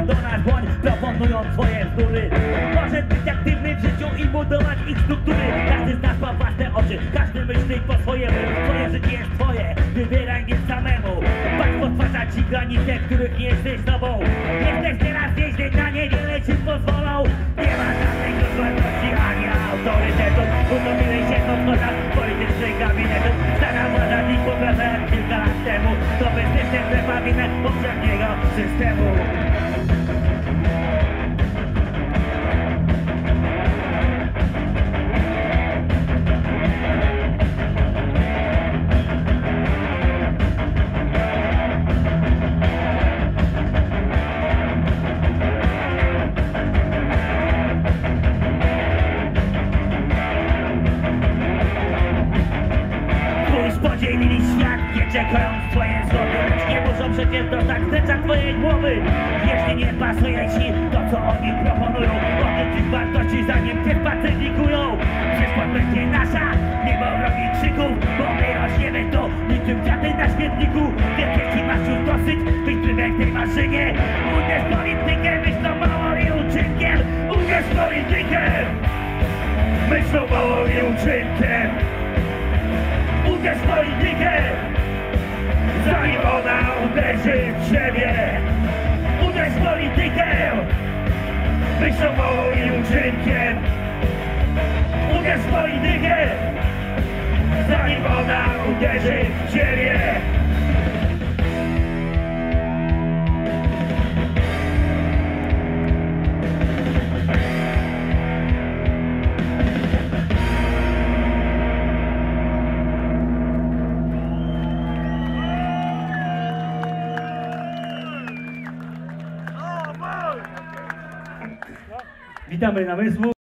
do nas dłoń, proponują swoje bzdury. Może być aktywny w życiu i budować ich struktury. Każdy z nas ma własne oczy, każdy myśli po swojemu. Twoje życie jest twoje, wybieraj nie samemu. Państwo stwarza ci granice, których nie jesteś sobą. Jesteś teraz nieźle, na niewiele ci pozwolą. Nie ma żadnych już wartości ani autorytetów. Utopiłeś się w kodach politycznych gabinetów. Stara władza dziś poprawia jak kilka lat temu. Nowy system prepawinę poprzedniego systemu. Podzielili świat, nie czekając twoje zgody. Lecz nie muszą przecież dostać serca twojej głowy. Jeśli nie pasuje ci to, co oni proponują, od tych wartości zanim cię pacyfikują. Przyszłość będzie nasza, mimo wrogich krzyków, bo my rośniemy tu, niczym kwiaty na śmietniku. Więc jeśli masz już dosyć, być w tej maszynie, uderz politykę myślą mało i uczynkiem. Uderz politykę myślą mało i uczynkiem. Uderz politykę, zanim ona uderzy w siebie. Uderz politykę, myślą mową i uczynkiem. Uderz politykę, zanim ona uderzy w siebie. Witamy namysłu.